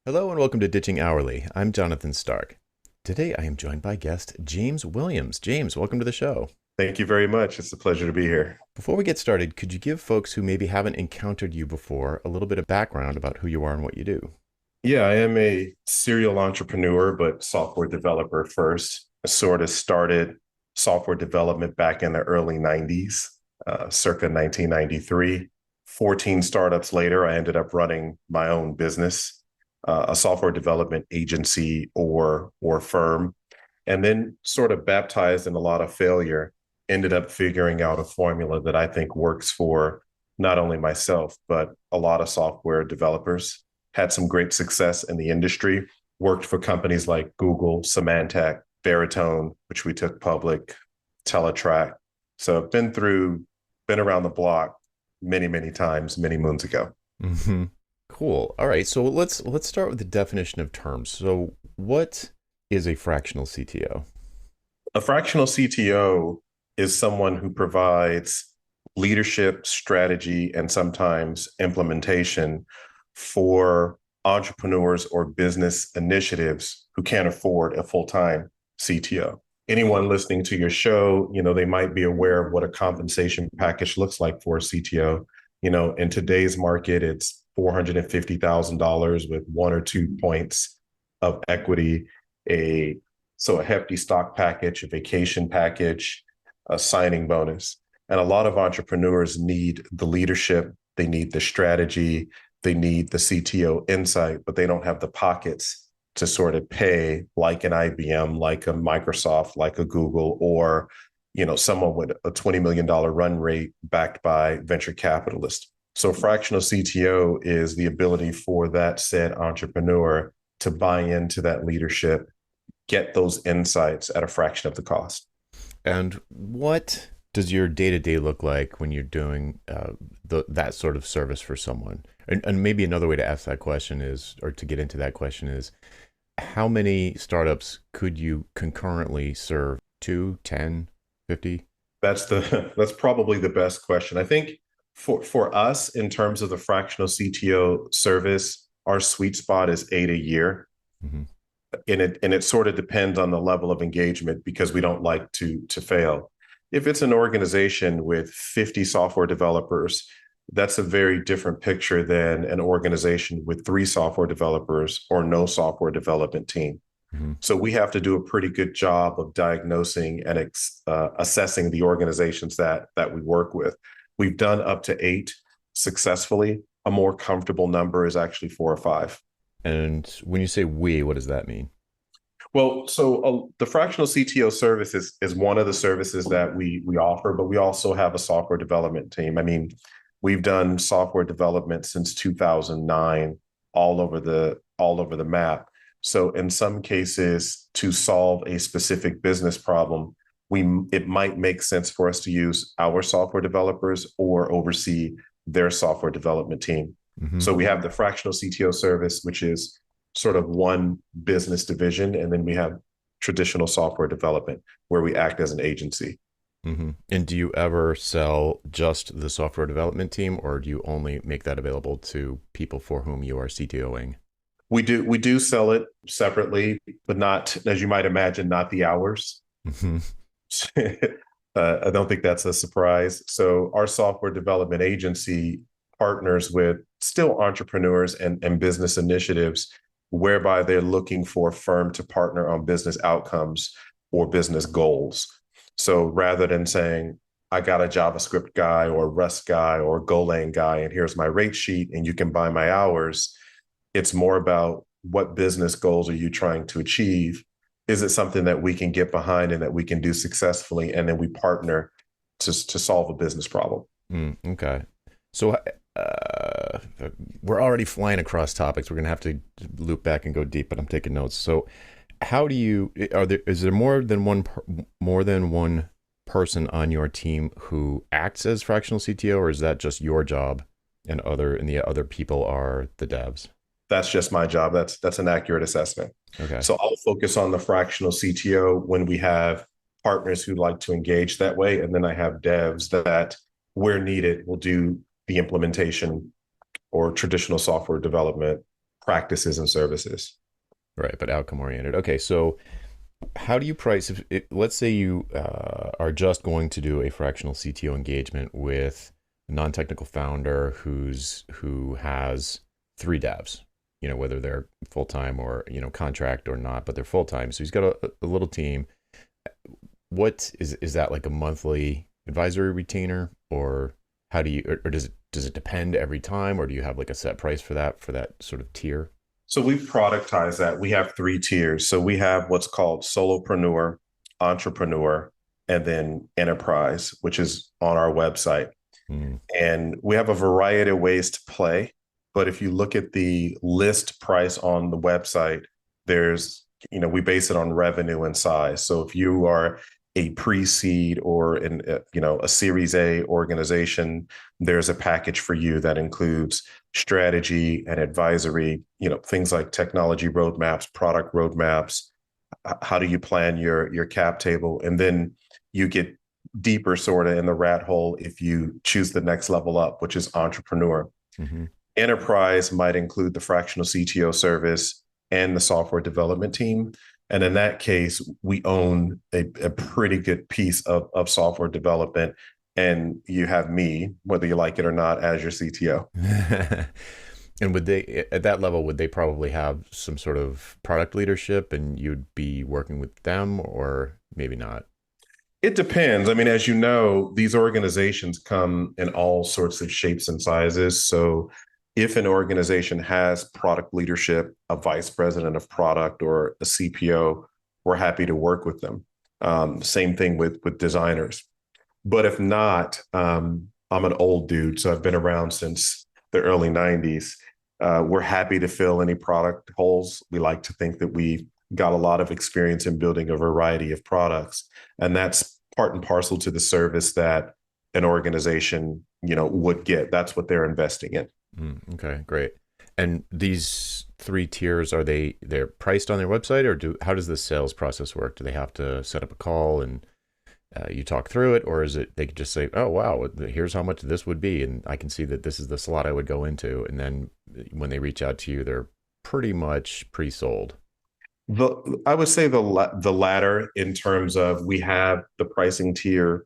Hello and welcome to Ditching Hourly. I'm Jonathan Stark. Today I am joined by guest James Williams. James, welcome to the show. Thank you very much. It's a pleasure to be here. Before we get started, could you give folks who maybe haven't encountered you before a little bit of background about who you are and what you do? Yeah, I am a serial entrepreneur, but software developer first. I sort of started software development back in the early 90s, circa 1993. 14 startups later, I ended up running my own business, a software development agency or firm, and then sort of baptized in a lot of failure, ended up figuring out a formula that I think works for not only myself, but a lot of software developers. Had some great success in the industry, worked for companies like Google, Symantec, Veritone, which we took public, Teletrack. So I've been around the block many, many times, many moons ago. hmm Cool. All right, so let's start with the definition of terms. So, what is a fractional CTO? A fractional CTO is someone who provides leadership, strategy, and sometimes implementation for entrepreneurs or business initiatives who can't afford a full-time CTO. Anyone listening to your show, they might be aware of what a compensation package looks like for a CTO. In today's market, it's $450,000 with 1 or 2 points of equity, a so a hefty stock package, a vacation package, a signing bonus. And a lot of entrepreneurs need the leadership, they need the strategy, they need the CTO insight, but they don't have the pockets to sort of pay like an IBM, like a Microsoft, like a Google, or someone with a $20 million run rate backed by venture capitalists. So fractional CTO is the ability for that said entrepreneur to buy into that leadership, get those insights at a fraction of the cost. And what does your day to day look like when you're doing that sort of service for someone? And maybe another way to ask that question is, or to get into that question is, how many startups could you concurrently serve? Two, 10, 50? That's probably the best question. I think for us, in terms of the fractional CTO service, our sweet spot is 8 a year. Mm-hmm. And it sort of depends on the level of engagement because we don't like to fail. If it's an organization with 50 software developers, that's a very different picture than an organization with 3 software developers or no software development team. Mm-hmm. So we have to do a pretty good job of diagnosing and assessing the organizations that we work with. We've done up to 8 successfully. A more comfortable number is actually 4 or 5. And when you say we, what does that mean? Well, so the fractional CTO service is one of the services that we offer, but we also have a software development team. I mean, we've done software development since 2009, all over the map. So in some cases, to solve a specific business problem, it might make sense for us to use our software developers or oversee their software development team. Mm-hmm. So we have the fractional CTO service, which is sort of one business division, and then we have traditional software development where we act as an agency. Mm-hmm. And do you ever sell just the software development team, or do you only make that available to people for whom you are CTOing? We do sell it separately, but not, as you might imagine, not the hours. Mm-hmm. I don't think that's a surprise. So our software development agency partners with still entrepreneurs and business initiatives whereby they're looking for a firm to partner on business outcomes or business goals. So rather than saying, I got a JavaScript guy or Rust guy or Golang guy, and here's my rate sheet, and you can buy my hours, it's more about what business goals are you trying to achieve? Is it something that we can get behind and that we can do successfully? And then we partner to solve a business problem. Okay. So we're already flying across topics. We're going to have to loop back and go deep, but I'm taking notes. So how do you, is there more than one person on your team who acts as fractional CTO, or is that just your job and the other people are the devs? That's just my job. That's an accurate assessment. Okay. So I'll focus on the fractional CTO when we have partners who like to engage that way. And then I have devs that, where needed, will do the implementation or traditional software development practices and services. Right, but outcome oriented. Okay, so how do you price if let's say you are just going to do a fractional CTO engagement with a non-technical founder who has three devs, whether they're full-time or contract or not, but they're full-time, so he's got a little team. What is that, like a monthly advisory retainer, or how do you, or does it depend every time, or do you have like a set price for that sort of tier? So we've productized that. We have three tiers. So we have what's called solopreneur, entrepreneur, and then enterprise, which is on our website. Mm, And we have a variety of ways to play. But if you look at the list price on the website, there's, we base it on revenue and size. So if you are a pre-seed or a Series A organization, there's a package for you that includes strategy and advisory, things like technology roadmaps, product roadmaps. How do you plan your cap table? And then you get deeper sort of in the rat hole if you choose the next level up, which is entrepreneur. hmm Enterprise might include the fractional CTO service and the software development team. And in that case, we own a pretty good piece of software development. And you have me, whether you like it or not, as your CTO. And would they, at that level, would they probably have some sort of product leadership and you'd be working with them, or maybe not? It depends. I mean, as you know, these organizations come in all sorts of shapes and sizes. So if an organization has product leadership, a vice president of product or a CPO, we're happy to work with them. Same thing with designers. But if not, I'm an old dude, so I've been around since the early 90s. We're happy to fill any product holes. We like to think that we got a lot of experience in building a variety of products. And that's part and parcel to the service that an organization, would get. That's what they're investing in. Okay, great. And these three tiers, they're priced on their website, or how does the sales process work? Do they have to set up a call and you talk through it, or is it they could just say, "Oh wow, here's how much this would be," and I can see that this is the slot I would go into, and then when they reach out to you, they're pretty much pre-sold. I would say the latter, in terms of we have the pricing tier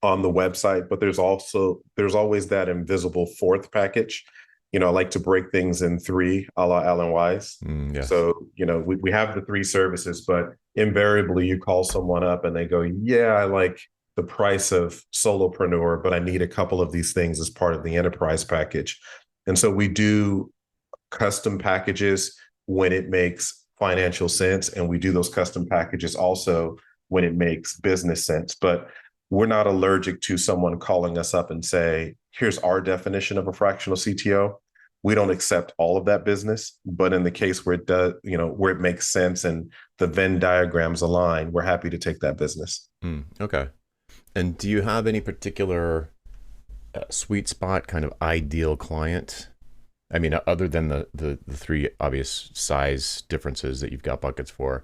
on the website, but there's always that invisible fourth package. I like to break things in three, a la Alan Wise. Yes. So, we have the three services, but invariably you call someone up and they go, yeah, I like the price of solopreneur, but I need a couple of these things as part of the enterprise package. And so we do custom packages when it makes financial sense. And we do those custom packages also when it makes business sense. But we're not allergic to someone calling us up and say, here's our definition of a fractional CTO. We don't accept all of that business, but in the case where it does, where it makes sense and the Venn diagrams align, we're happy to take that business. Okay. And do you have any particular sweet spot, kind of ideal client? I mean, other than the three obvious size differences that you've got buckets for,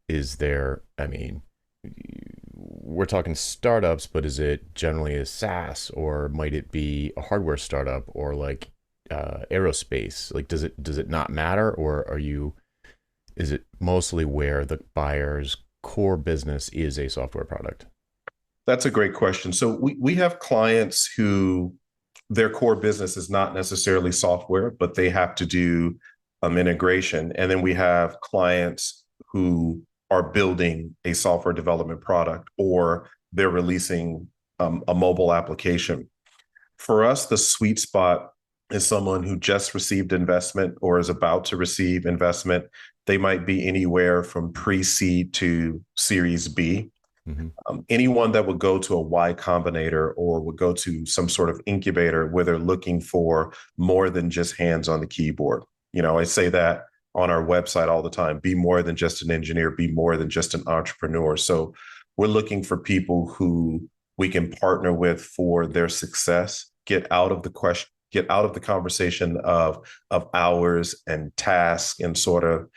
is there, I mean, we're talking startups, but is it generally a SaaS, or might it be a hardware startup, or like aerospace? Like, does it not matter, or is it mostly where the buyer's core business is a software product? That's a great question. So we have clients who their core business is not necessarily software, but they have to do integration. And then we have clients who are building a software development product, or they're releasing a mobile application. For us, the sweet spot is someone who just received investment or is about to receive investment. They might be anywhere from pre-seed to Series B. Mm-hmm. Anyone that would go to a Y Combinator or would go to some sort of incubator where they're looking for more than just hands on the keyboard. I say that on our website all the time: be more than just an engineer, be more than just an entrepreneur. So we're looking for people who we can partner with for their success, get out of the conversation of hours and tasks and sort of,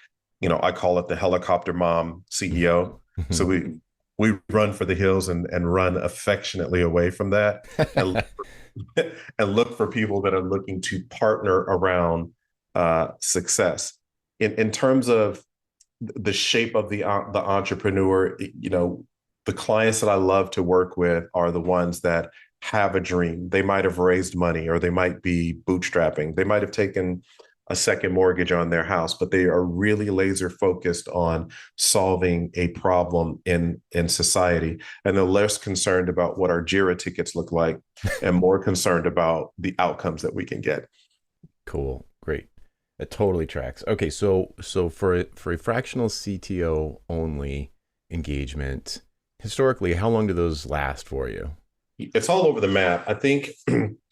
I call it the helicopter mom CEO. So we run for the hills and run affectionately away from that, and, and look for people that are looking to partner around success. In terms of the shape of the entrepreneur, the clients that I love to work with are the ones that have a dream. They might have raised money, or they might be bootstrapping. They might have taken a second mortgage on their house, but they are really laser focused on solving a problem in society. And they're less concerned about what our JIRA tickets look like and more concerned about the outcomes that we can get. Cool. Great. That totally tracks. Okay, so for a fractional CTO only engagement, historically, how long do those last for you? It's all over the map. I think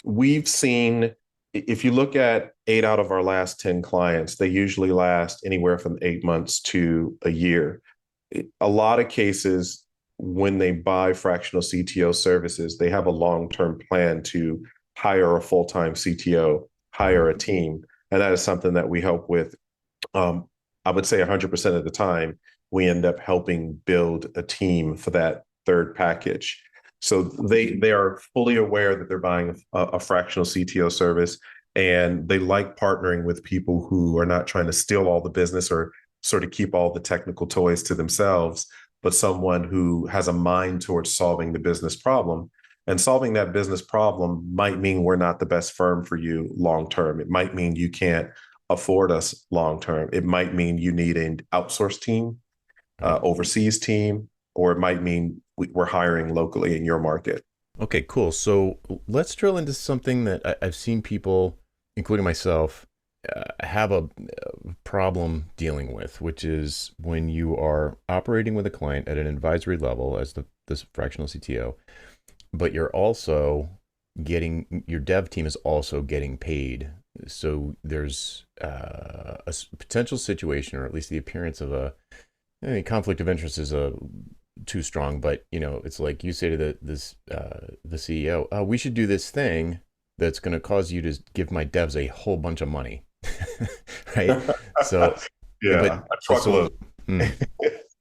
we've seen, if you look at 8 out of our last 10 clients, they usually last anywhere from 8 months to a year. A lot of cases, when they buy fractional CTO services, they have a long-term plan to hire a full-time CTO, Mhm. hire a team. And that is something that we help with. I would say 100% of the time, we end up helping build a team for that third package. So they are fully aware that they're buying a fractional CTO service, and they like partnering with people who are not trying to steal all the business or sort of keep all the technical toys to themselves, but someone who has a mind towards solving the business problem. And solving that business problem might mean we're not the best firm for you long term. It might mean you can't afford us long term. It might mean you need an outsourced team, Right. overseas team, or it might mean we're hiring locally in your market. Okay, cool. So let's drill into something that I've seen people, including myself, have a problem dealing with, which is when you are operating with a client at an advisory level as this fractional CTO, but you're also getting your dev team is also getting paid. So there's potential situation, or at least the appearance of I mean, conflict of interest is a too strong, but it's like you say to the CEO, oh, we should do this thing that's going to cause you to give my devs a whole bunch of money, right? So, but Yeah, a so, truckload. hmm.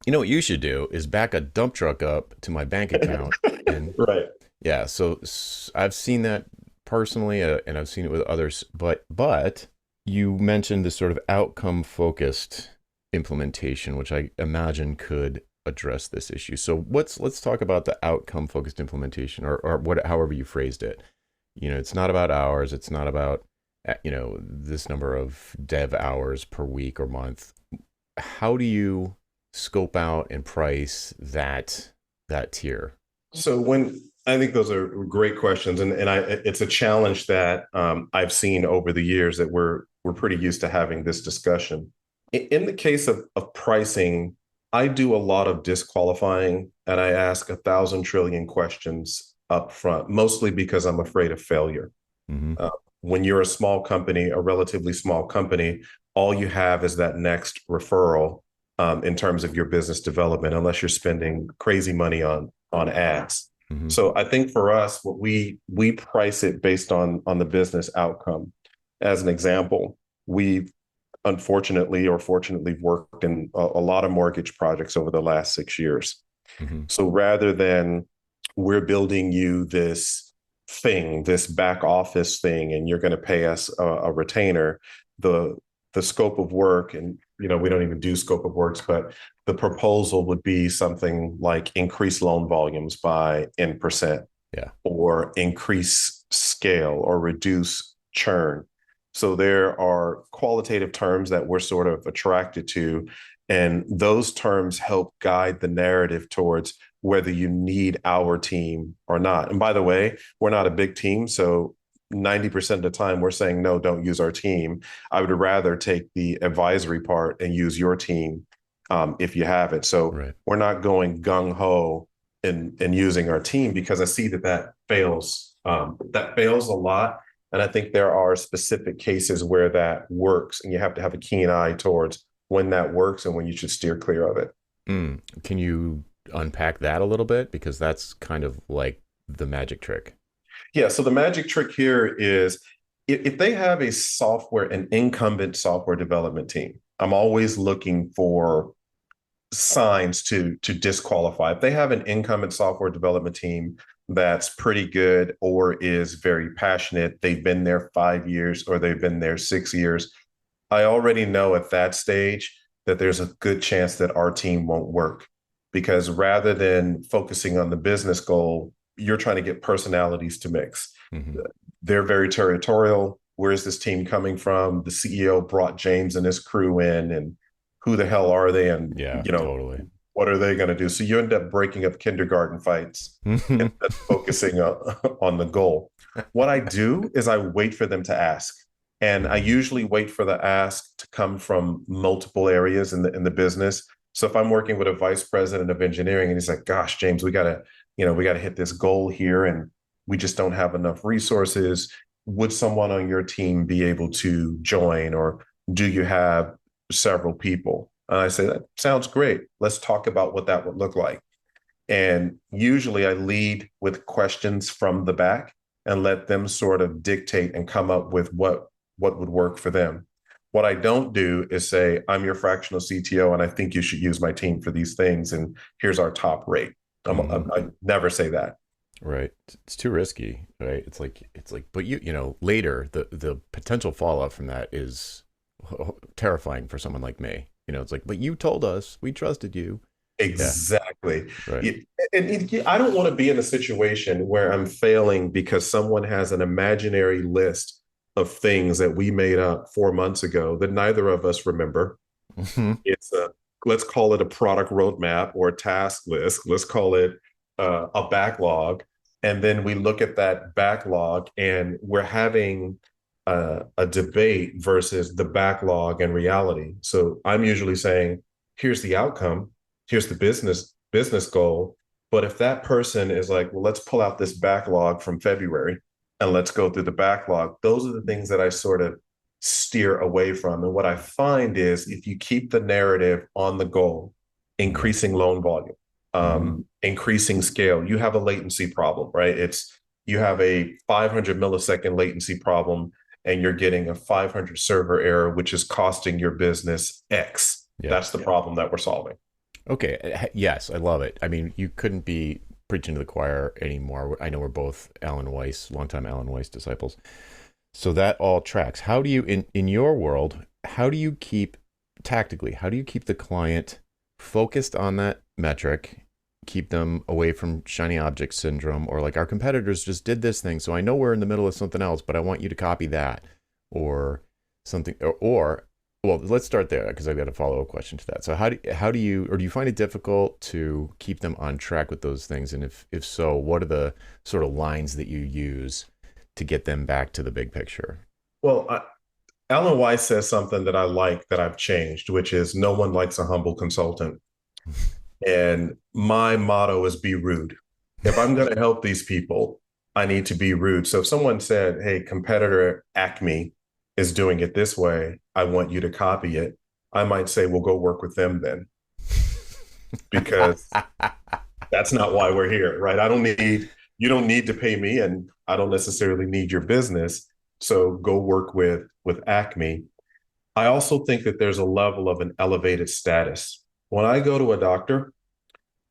What you should do is back a dump truck up to my bank account, and Right. yeah. So I've seen that personally, and I've seen it with others. But you mentioned this sort of outcome focused implementation, which I imagine could address this issue. So let's talk about the outcome focused implementation, or what, however you phrased it. It's not about hours. It's not about this number of dev hours per week or month. How do you scope out and price that tier? So when I think those are great questions, and it's a challenge that I've seen over the years that we're pretty used to having this discussion. In the case of pricing, I do a lot of disqualifying, and I ask 1,000 trillion questions up front, mostly because I'm afraid of failure. Mm-hmm. Uh, when you're a small company, a relatively small company, all you have is that next referral in terms of your business development, unless you're spending crazy money on ads. Mm-hmm. So I think for us, what we price it based on the business outcome. As an example, we've unfortunately or fortunately worked in a lot of mortgage projects over the last 6 years. Mm-hmm. So rather than we're building you this thing, this back office thing, and you're going to pay us a retainer, the the scope of work, and we don't even do scope of works, but the proposal would be something like increase loan volumes by N%, Yeah. or increase scale or reduce churn. So there are qualitative terms that we're sort of attracted to, and those terms help guide the narrative towards whether you need our team or not. And by the way, we're not a big team, so 90% of the time we're saying, no, don't use our team. I would rather take the advisory part and use your team if you have it. So Right. we're not going gung ho in using our team, because I see that fails. That fails a lot. And I think there are specific cases where that works, and you have to have a keen eye towards when that works and when you should steer clear of it. Can you unpack that a little bit? Because that's kind of like the magic trick. Yeah. So the magic trick here is if they have an incumbent software development team, I'm always looking for signs to disqualify. If they have an incumbent software development team that's pretty good or is very passionate, they've been there 5 years or they've been there 6 years, I already know at that stage that there's a good chance that our team won't work because rather than focusing on the business goal, you're trying to get personalities to mix. Hmm. They're very territorial. Where's this team coming from? The CEO brought James and his crew in, and who the hell are they? And, Yeah, totally. what are they going to do? So you end up breaking up kindergarten fights Hmm. instead of focusing on the goal. What I do is I wait for them to ask. And I usually wait for the ask to come from multiple areas in the business. So if I'm working with a vice president of engineering and he's like, gosh, James, we gotta hit this goal here and we just don't have enough resources. Would someone on your team be able to join or do you have several people? And I say, that sounds great. Let's talk about what that would look like. And usually I lead with questions from the back and let them sort of dictate and come up with what would work for them. What I don't do is say, I'm your fractional CTO and I think you should use my team for these things. And here's our top rate. Hmm. I never say that. Right. It's too risky, right? It's like, but later the potential fallout from that is terrifying for someone like me. It's like, but you told us, we trusted you. Yeah. Exactly. Right. I don't want to be in a situation where I'm failing because someone has an imaginary list of things that we made up 4 months ago that neither of us remember. Hmm. It's a Let's call it a product roadmap or a task list. Let's call it a backlog, and then we look at that backlog, and we're having a debate versus the backlog and reality. So I'm usually saying, "Here's the outcome. Here's the business goal." But if that person is like, "Well, let's pull out this backlog from February and let's go through the backlog," those are the things that I sort of steer away from. And what I find is if you keep the narrative on the goal, Hmm. increasing loan volume, Hmm. increasing scale, you have a latency problem, right? You have a 500 millisecond latency problem and you're getting a 500 server error, which is costing your business X. Yeah. That's the problem that we're solving. Okay. Yes, I love it. I mean, you couldn't be preaching to the choir anymore. I know we're both Alan Weiss, longtime Alan Weiss disciples. So that all tracks. How do you, in your world, how do you keep tactically, how do you keep the client focused on that metric, keep them away from shiny object syndrome, or like our competitors just did this thing, so I know we're in the middle of something else, but I want you to copy that, or something, or well, let's start there because I've got a follow up question to that. So how do you, or do you find it difficult to keep them on track with those things? And if so, what are the sort of lines that you use to get them back to the big picture? Well, Alan Weiss says something that I like that I've changed, which is no one likes a humble consultant. And my motto is be rude. If I'm going to help these people, I need to be rude. So if someone said, hey, competitor Acme is doing it this way, I want you to copy it, I might say, well, go work with them then, because that's not why we're here, right? You don't need to pay me and I don't necessarily need your business. So go work with Acme. I also think that there's a level of an elevated status. When I go to a doctor,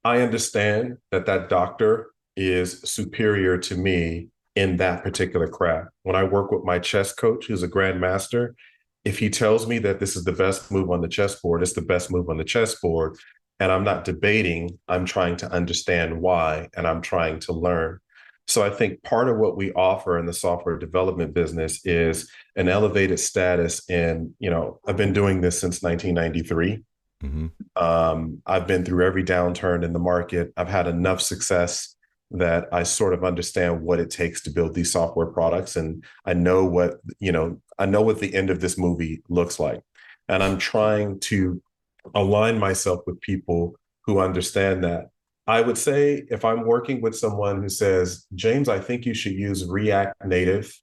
I understand that that doctor is superior to me in that particular craft. When I work with my chess coach, who's a grandmaster, if he tells me that this is the best move on the chessboard, it's the best move on the chessboard. And I'm not debating, I'm trying to understand why, and I'm trying to learn. So I think part of what we offer in the software development business is an elevated status. And, I've been doing this since 1993. Hmm. I've been through every downturn in the market. I've had enough success that I sort of understand what it takes to build these software products. And I know what the end of this movie looks like. And I'm trying to align myself with people who understand that. I would say if I'm working with someone who says, James, I think you should use React Native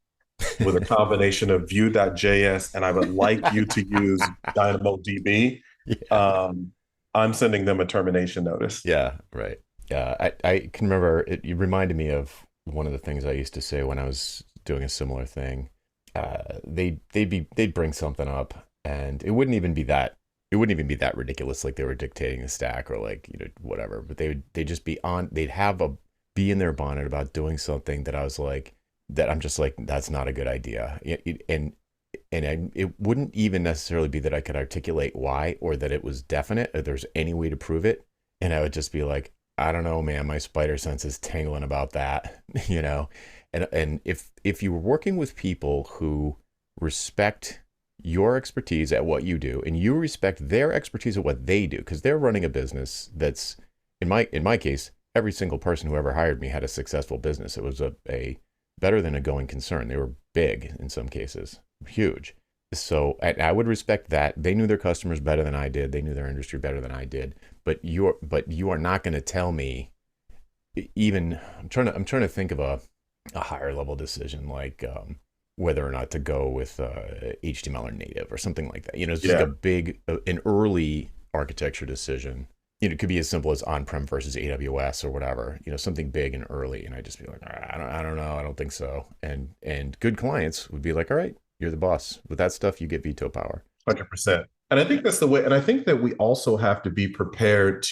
with a combination of Vue.js, and I would like you to use DynamoDB, Yeah. um, I'm sending them a termination notice. Yeah. Right. Yeah. I can remember it. You reminded me of one of the things I used to say when I was doing a similar thing. They'd bring something up, and it wouldn't even be that ridiculous, like they were dictating the stack or like whatever. But they'd just be on. They'd have a be in their bonnet about doing something that I was like, that I'm just like, that's not a good idea. And it wouldn't even necessarily be that I could articulate why or that it was definite or there's any way to prove it. And I would just be like, I don't know, man, my spider sense is tingling about that, you know? And if you were working with people who respect your expertise at what you do and you respect their expertise at what they do, because they're running a business that's in my case, every single person who ever hired me had a successful business. It was a better than a going concern. They were big in some cases, huge. So I would respect that. They knew their customers better than I did. They knew their industry better than I did. But you are not going to tell me even I'm trying to think of a higher level decision like whether or not to go with HTML or native or something like that. It's just like Yeah. a big an early architecture decision. It could be as simple as on-prem versus AWS or whatever. Something big and early, and I just be like, I don't know, I don't think so. And good clients would be like, all right, you're the boss. With that stuff, you get veto power. 100%. And I think that's the way. And I think that we also have to be prepared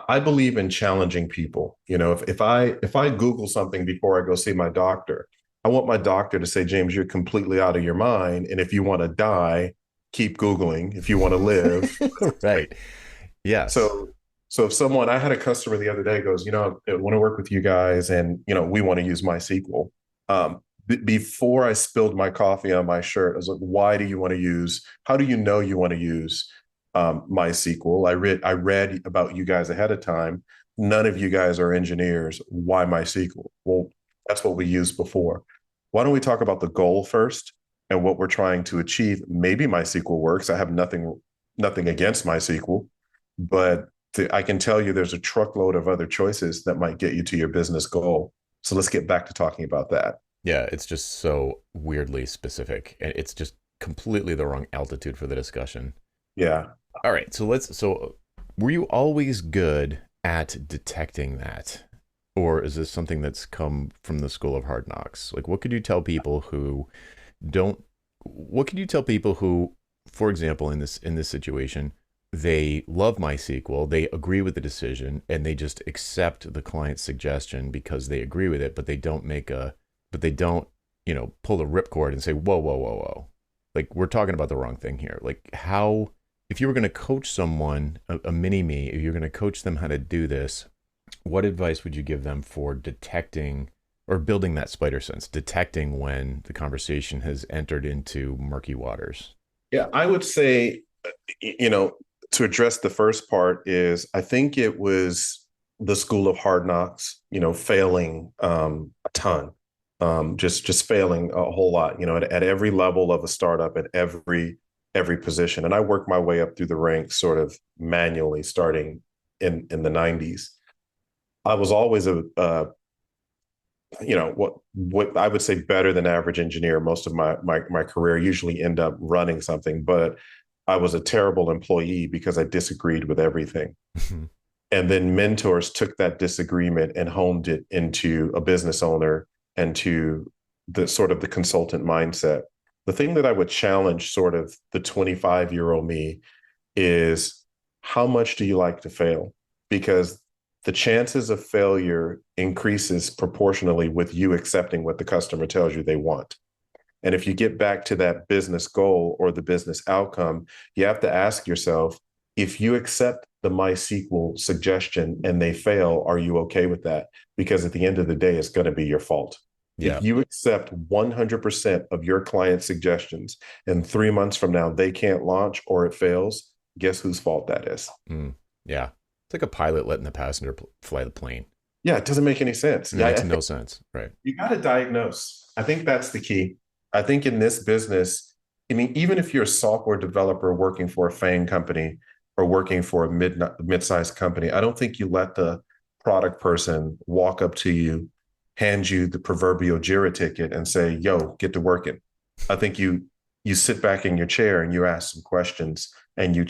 I believe in challenging people. If I Google something before I go see my doctor, I want my doctor to say, James, you're completely out of your mind. And if you want to die, keep Googling. If you want to live. Right. Yes. So, so if I had a customer the other day goes, I want to work with you guys, and we want to use MySQL. Before I spilled my coffee on my shirt, I was like, why do you want to use? How do you know you want to use MySQL? I read about you guys ahead of time. None of you guys are engineers. Why MySQL? Well, that's what we used before. Why don't we talk about the goal first and what we're trying to achieve? Maybe MySQL works. I have nothing against MySQL, but I can tell you there's a truckload of other choices that might get you to your business goal. So let's get back to talking about that. Yeah, it's just so weirdly specific. And it's just completely the wrong altitude for the discussion. Yeah. All right, so were you always good at detecting that? Or is this something that's come from the school of hard knocks? Like don't what could you tell people who, for example, in this situation, they love MySQL, they agree with the decision, and they just accept the client's suggestion because they agree with it, but they don't, pull the ripcord and say, whoa, whoa, whoa, whoa. Like we're talking about the wrong thing here. Like how, if you were going to coach someone, a mini me, if you're going to coach them how to do this, what advice would you give them for detecting or building that spider sense, detecting when the conversation has entered into murky waters? Yeah, I would say, you know, to address the first part is I think it was the school of hard knocks, failing a ton, just failing a whole lot, at every level of a startup, at every position. And I worked my way up through the ranks sort of manually starting in the 90s. I was always what I would say better than average engineer. Most of my career usually end up running something, but I was a terrible employee because I disagreed with everything. And then mentors took that disagreement and honed it into a business owner and to the sort of the consultant mindset. The thing that I would challenge sort of the 25-year-old me is, how much do you like to fail? Because the chances of failure increases proportionally with you accepting what the customer tells you they want. And if you get back to that business goal or the business outcome, you have to ask yourself, if you accept the MySQL suggestion and they fail, are you okay with that? Because at the end of the day, it's going to be your fault. Yeah. If you accept 100% of your client's suggestions and 3 months from now they can't launch or it fails, guess whose fault that is? Mm, yeah. It's like a pilot letting the passenger fly the plane. Yeah, it doesn't make any sense. It Yeah, makes I no think sense. Right. you got to diagnose. I think that's the key. I think in this business, I mean, even if you're a software developer working for a FANG company or working for a mid-sized company, I don't think you let the product person walk up to you, hand you the proverbial JIRA ticket and say, yo, get to working. I think you sit back in your chair and you ask some questions and you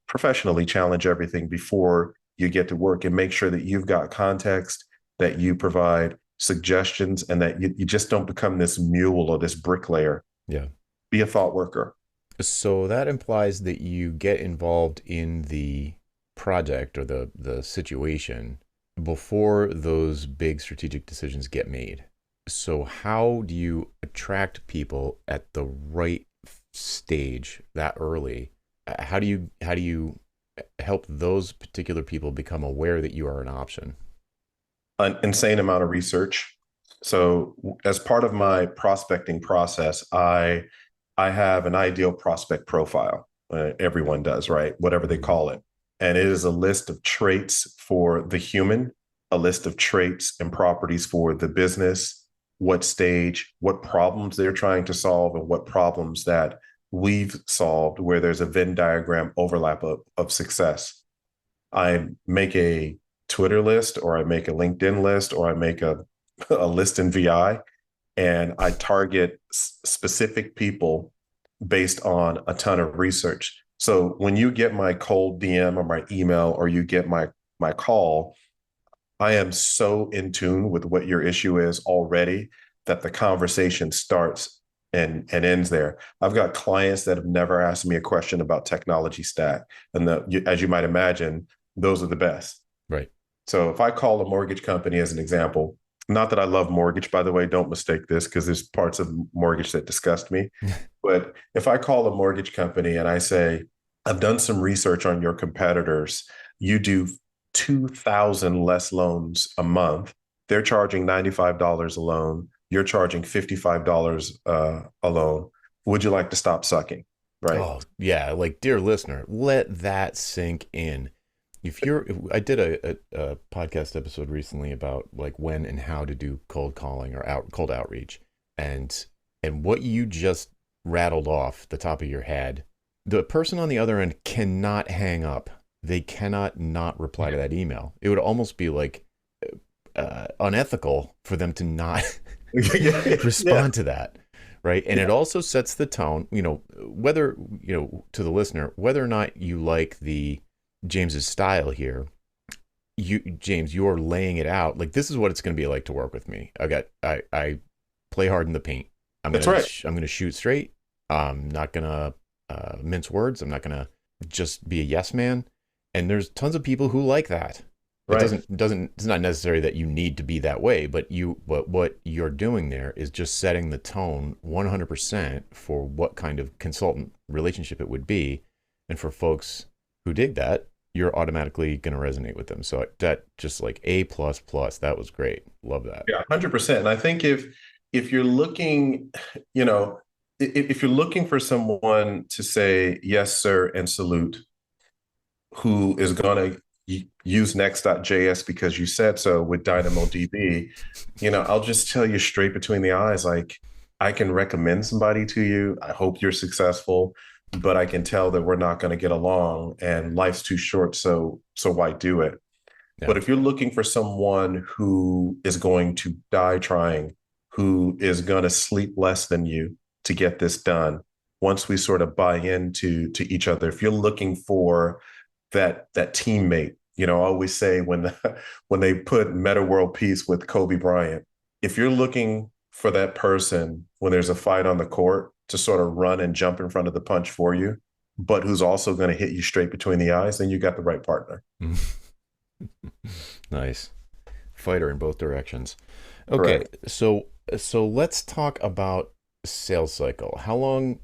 professionally challenge everything before you get to work, and make sure that you've got context, that you provide suggestions, and that you just don't become this mule or this bricklayer. Yeah. Be a thought worker. So that implies that you get involved in the project or the situation before those big strategic decisions get made. So how do you attract people at the right stage that early? How do you help those particular people become aware that you are an option? An insane amount of research. So as part of my prospecting process, I have an ideal prospect profile. Everyone does, right? Whatever they Mhm. call it. And it is a list of traits for the human, a list of traits and properties for the business, what stage, what problems they're trying to solve, and what problems that we've solved where there's a Venn diagram overlap of success. I make a Twitter list, or I make a LinkedIn list, or I make a list in VI, and I target specific people based on a ton of research. So when you get my cold DM or my email, or you get my call, I am so in tune with what your issue is already that the conversation starts and ends there. I've got clients that have never asked me a question about technology stack. And as you might imagine, those are the best. Right. So if I call a mortgage company as an example, not that I love mortgage, by the way, don't mistake this, because there's parts of mortgage that disgust me. But if I call a mortgage company and I say, I've done some research on your competitors, you do 2,000 less loans a month. They're charging $95 a loan. You're charging $55 a loan. Would you like to stop sucking? Right. Oh, yeah. Like, dear listener, let that sink in. I did a podcast episode recently about like when and how to do cold calling or cold outreach, and what you just rattled off the top of your head, the person on the other end cannot hang up. They cannot not reply to that email. It would almost be like unethical for them to not yeah. Yeah. respond to that, right? And it also sets the tone, whether, to the listener, whether or not you like the James's style here, James, you're laying it out like this is what it's going to be like to work with me. I play hard in the paint. That's right. I'm gonna shoot straight. I'm not gonna mince words. I'm not gonna just be a yes man. And there's tons of people who like that. It Right. it's not necessary that you need to be that way, but what you're doing there is just setting the tone 100% for what kind of consultant relationship it would be. And for folks who dig that, you're automatically going to resonate with them. So that just like A plus plus, that was great. Love that. Yeah, 100%. And I think if you're looking, you know, if you're looking for someone to say yes, sir, and salute, who is going to use next.js because you said so with DynamoDB, I'll just tell you straight between the eyes, like I can recommend somebody to you. I hope you're successful, but I can tell that we're not going to get along and life's too short. So why do it? Yeah. But if you're looking for someone who is going to die trying, who is going to sleep less than you to get this done, once we sort of buy into each other, if you're looking for that teammate, I always say when they put Meta World Peace with Kobe Bryant, if you're looking for that person when there's a fight on the court to sort of run and jump in front of the punch for you, but who's also going to hit you straight between the eyes, then you got the right partner. Nice. Fighter in both directions. Okay, Correct. so let's talk about sales cycle. How long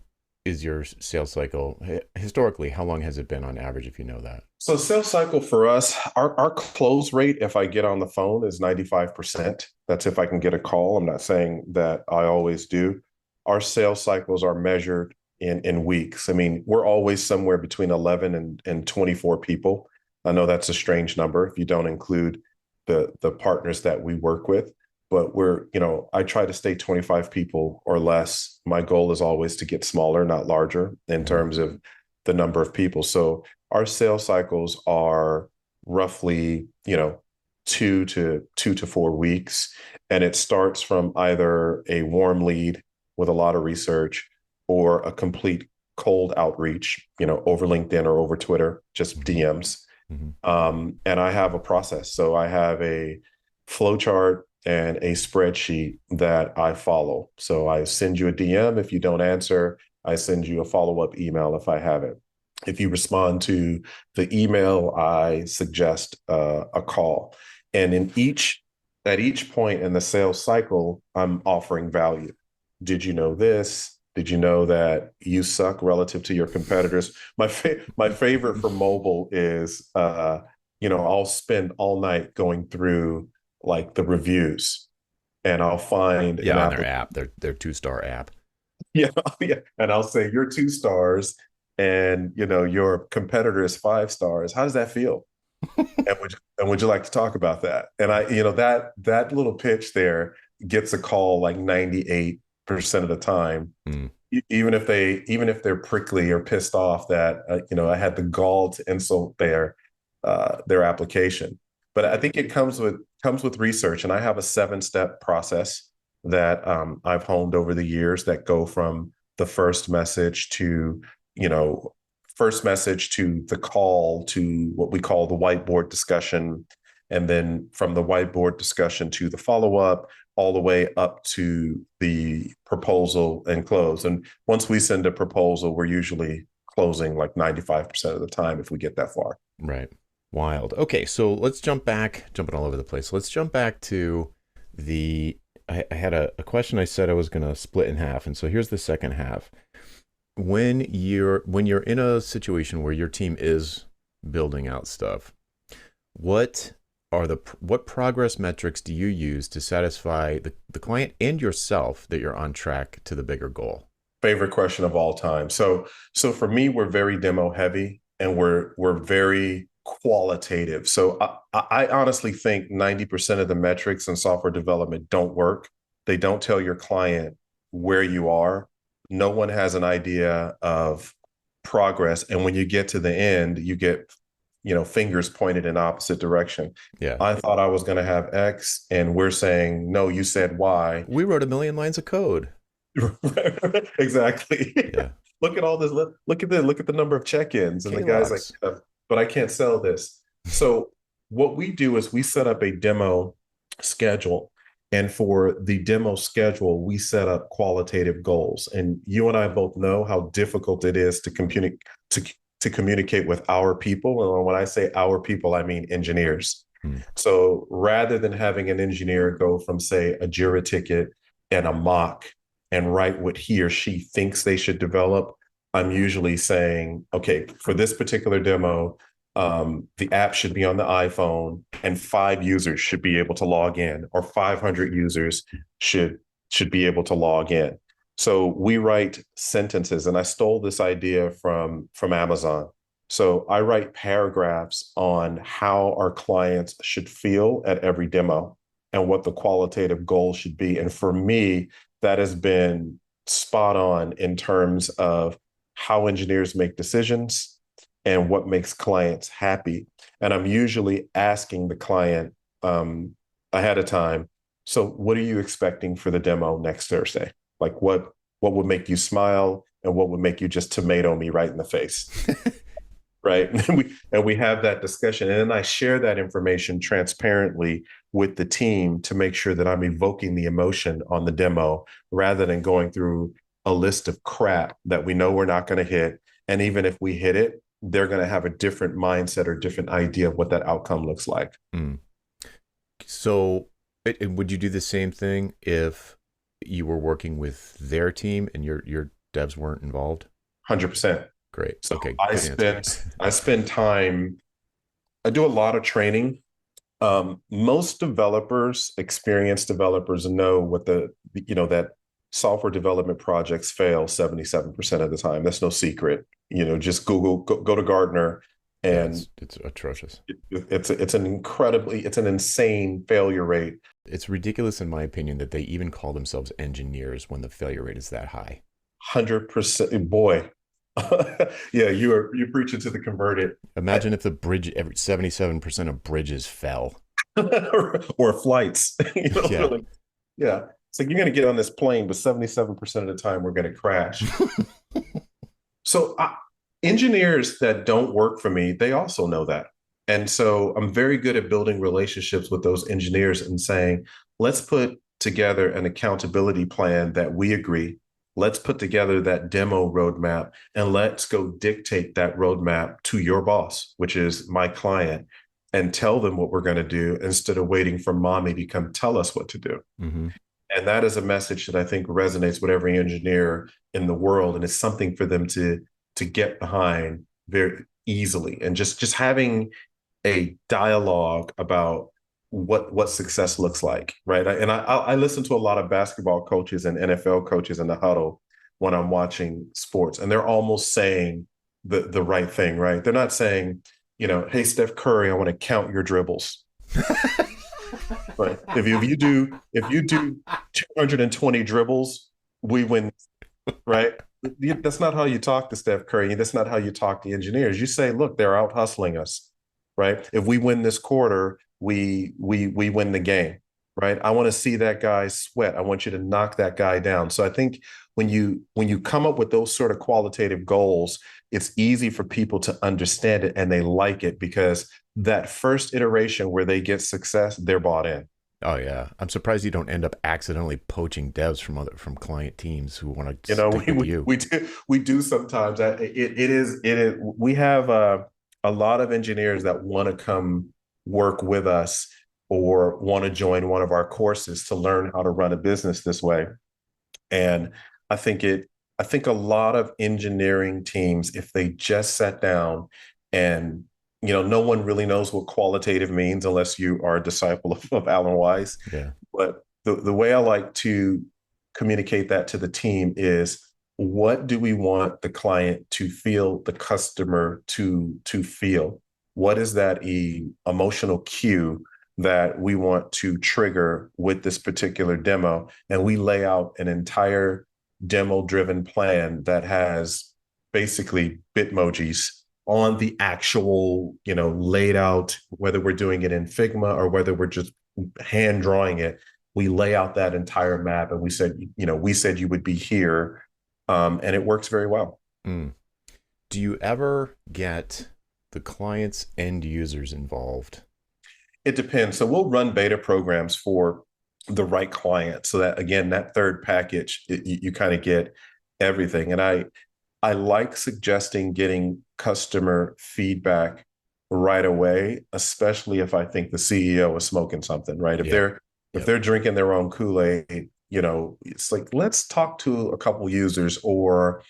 is your sales cycle? Historically, how long has it been on average, if you know that? So sales cycle for us, our close rate, if I get on the phone, is 95%. That's if I can get a call. I'm not saying that I always do. Our sales cycles are measured in weeks. I mean, we're always somewhere between 11 and 24 people. I know that's a strange number if you don't include the partners that we work with, but I try to stay 25 people or less. My goal is always to get smaller, not larger in Mhm. terms of the number of people. So our sales cycles are roughly, 2 to 4 weeks. And it starts from either a warm lead with a lot of research or a complete cold outreach, over LinkedIn or over Twitter, just Mhm. DMs. Mhm. And I have a process. So I have a flow chart and a spreadsheet that I follow. So I send you a DM. If you don't answer, I send you a follow-up email if I have it. If you respond to the email, I suggest a call. And in each at each point in the sales cycle, I'm offering value. Did you know this? Did you know that you suck relative to your competitors? My favorite for mobile is, I'll spend all night going through like the reviews, and I'll find an Yeah, on their application. app, their 2-star app. Yeah, yeah, and I'll say you're 2 stars, and your competitor is 5 stars. How does that feel? And would you like to talk about that? And that little pitch there gets a call like 98% of the time, Mm. even if they're prickly or pissed off that I had the gall to insult their application. But I think it comes with research, and I have a 7-step process that I've honed over the years that go from the you know first message to the call to what we call the whiteboard discussion, and then from the whiteboard discussion to the follow up, all the way up to the proposal and close. And once we send a proposal, we're usually closing like 95% of the time if we get that far. Right. Wild. Okay, so let's jumping all over the place. Let's jump back to the. I had a question I said I was going to split in half, and so here's the second half. When you're in a situation where your team is building out stuff, what what progress metrics do you use to satisfy the client and yourself that you're on track to the bigger goal? Favorite question of all time. So for me, we're very demo heavy, and we're very qualitative. So I honestly think 90% of the metrics in software development don't work. They don't tell your client where you are. No one has an idea of progress. And when you get to the end, you get, fingers pointed in opposite direction. Yeah. I thought I was going to have X, and we're saying, no, you said Y. We wrote a million lines of code. Exactly. Yeah. Look at all this. Look at the number of check-ins, and the guy's like, K-logs. but I can't sell this. So what we do is we set up a demo schedule. And for the demo schedule, we set up qualitative goals. And you and I both know how difficult it is to, to communicate with our people. And when I say our people, I mean engineers. Hmm. So rather than having an engineer go from, say, a Jira ticket and a mock and write what he or she thinks they should develop, I'm usually saying, okay, for this particular demo, the app should be on the iPhone, and 5 users should be able to log in, or 500 users should be able to log in. So we write sentences, and I stole this idea from Amazon. So I write paragraphs on how our clients should feel at every demo and what the qualitative goal should be. And for me, that has been spot on in terms of how engineers make decisions and what makes clients happy. And I'm usually asking the client ahead of time, so what are you expecting for the demo next Thursday? Like what would make you smile, and what would make you just tomato me right in the face? Right. And we have that discussion. And then I share that information transparently with the team to make sure that I'm evoking the emotion on the demo rather than going through a list of crap that we know we're not going to hit. And even if we hit it, they're going to have a different mindset or different idea of what that outcome looks like. Mm. So would you do the same thing if you were working with their team and your devs weren't involved? 100%. Great. So Okay. I Good answer. spend time. I do a lot of training. Most developers, experienced developers, know that software development projects fail 77% of the time. That's no secret. Just go to Gartner, Yeah, and it's atrocious. it's an insane failure rate. It's ridiculous in my opinion that they even call themselves engineers when the failure rate is that high. 100%, boy. Yeah, you're preaching to the converted. Imagine if the bridge, every 77% of bridges fell. Or flights. Yeah. Like, yeah. It's like you're going to get on this plane, but 77% of the time we're going to crash. So engineers that don't work for me, they also know that. And so I'm very good at building relationships with those engineers and saying, let's put together an accountability plan that we agree. Let's put together that demo roadmap, and let's go dictate that roadmap to your boss, which is my client. and tell them what we're going to do instead of waiting for mommy to come tell us what to do. Hmm. And that is a message that I think resonates with every engineer in the world. And it's something for them to get behind very easily. And just having a dialogue about what success looks like, right? I listen to a lot of basketball coaches and NFL coaches in the huddle when I'm watching sports, and they're almost saying the right thing, right? They're not saying, hey, Steph Curry, I want to count your dribbles. Right. If you do 220 dribbles, we win, right? That's not how you talk to Steph Curry. That's not how you talk to engineers. You say, look, they're out hustling us, right? If we win this quarter, we win the game, right? I want to see that guy sweat. I want you to knock that guy down. So I think when you come up with those sort of qualitative goals, it's easy for people to understand it and they like it because that first iteration where they get success, they're bought in. Oh yeah, I'm surprised you don't end up accidentally poaching devs from client teams who want to You know, stick we with we, you. we do sometimes. It is. We have a lot of engineers that want to come work with us or want to join one of our courses to learn how to run a business this way. And I think it. I think a lot of engineering teams, if they just sat down and no one really knows what qualitative means unless you are a disciple of Alan Weiss. Yeah. But the way I like to communicate that to the team is what do we want the client to feel, the customer to feel? What is that emotional cue that we want to trigger with this particular demo? And we lay out an entire demo driven plan that has basically Bitmojis on the actual, laid out, whether we're doing it in Figma or whether we're just hand drawing it. We lay out that entire map and we said you would be here. And it works very well. Mm. Do you ever get the client's end users involved? It depends. So we'll run beta programs for the right client so that, again, that third package, you kind of get everything. And I like suggesting getting customer feedback right away, especially if I think the CEO is smoking something, right? If Yep. they're if Yep. they're drinking their own Kool-Aid, it's like, let's talk to a couple users or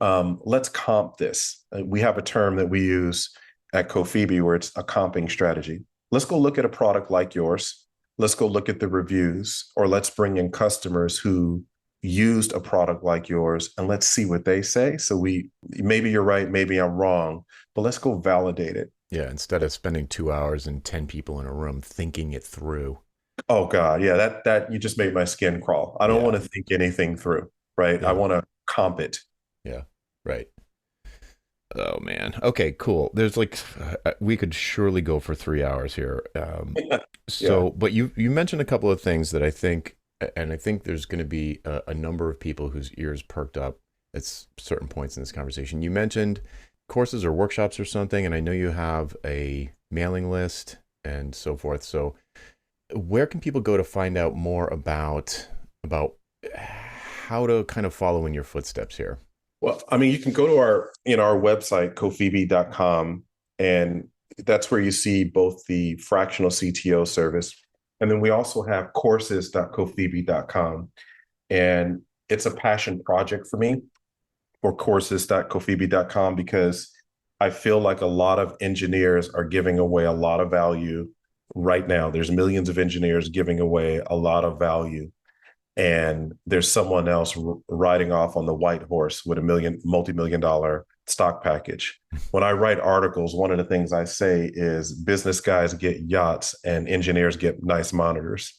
let's comp this. We have a term that we use at Kofibi where it's a comping strategy. Let's go look at a product like yours. Let's go look at the reviews, or let's bring in customers who used a product like yours and let's see what they say. So maybe you're right, maybe I'm wrong, but let's go validate it. Yeah. Instead of spending 2 hours and 10 people in a room thinking it through. Oh God, yeah, that you just made my skin crawl. I don't want Yeah. to think anything through, right? I Yeah. want to comp it. Yeah. Right. Oh man. Okay, cool. There's like we could surely go for 3 hours here. Yeah. But you mentioned a couple of things that I think, and I think there's going to be a number of people whose ears perked up at certain points in this conversation. You mentioned courses or workshops or something, and I know you have a mailing list and so forth. So where can people go to find out more about how to kind of follow in your footsteps here? Well, I mean, you can go to our website, kofibi.com, and that's where you see both the fractional CTO service. And then we also have courses.kofibi.com. And it's a passion project for me for courses.kofibi.com because I feel like a lot of engineers are giving away a lot of value right now. There's millions of engineers giving away a lot of value, and there's someone else riding off on the white horse with a multi-million dollar stock package. When I write articles, one of the things I say is business guys get yachts and engineers get nice monitors.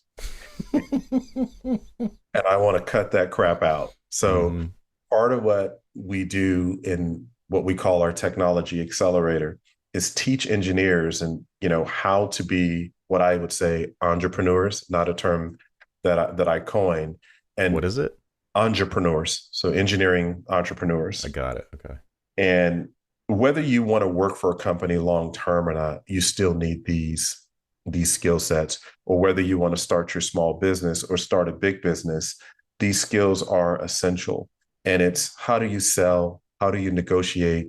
And I want to cut that crap out. So Hmm. part of what we do in what we call our technology accelerator is teach engineers and how to be what I would say entrepreneurs, not a term that I coined, What and is it? entrepreneurs. So engineering I entrepreneurs. got it. Okay. And whether you want to work for a company long term or not, you still need these skill sets. Or whether you want to start your small business or start a big business, these skills are essential. And it's how do you sell? How do you negotiate?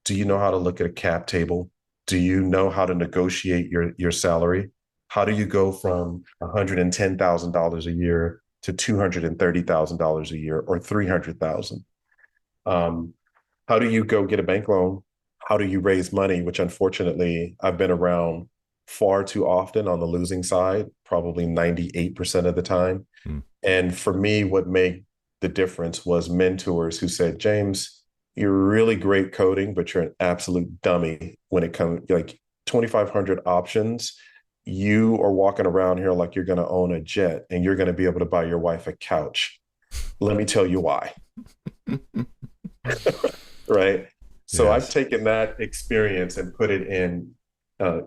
Do you know how to look at a cap table? Do you know how to negotiate your salary? How do you go from $110,000 a year to $230,000 a year or 300,000? Um, how do you go get a bank loan? How do you raise money? Which unfortunately I've been around far too often on the losing side, probably 98% of the time. Hmm. And for me, what made the difference was mentors who said, James, you're really great coding, but you're an absolute dummy when it comes like 2,500 options. You are walking around here like you're going to own a jet and you're going to be able to buy your wife a couch. Let me tell you why. Right. So I've Yes. taken that experience and put it in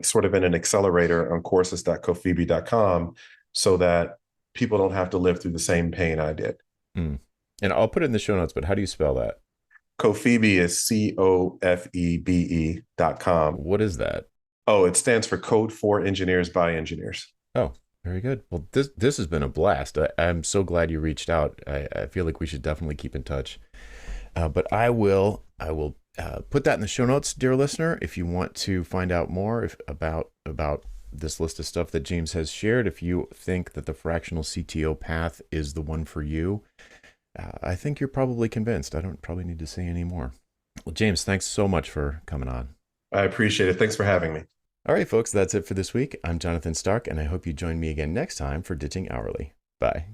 sort of in an accelerator on courses.cofebe.com so that people don't have to live through the same pain I did. Hmm. And I'll put it in the show notes, but how do you spell that? COFEBE is COFEBE.com. What is that? Oh, it stands for Code for Engineers by Engineers. Oh, very good. Well, this has been a blast. I'm so glad you reached out. I feel like we should definitely keep in touch. But I will put that in the show notes, dear listener. If you want to find out more about this list of stuff that James has shared, if you think that the fractional CTO path is the one for you, I think you're probably convinced. I don't probably need to say any more. Well, James, thanks so much for coming on. I appreciate it. Thanks for having me. All right, folks, that's it for this week. I'm Jonathan Stark, and I hope you join me again next time for Ditching Hourly. Bye.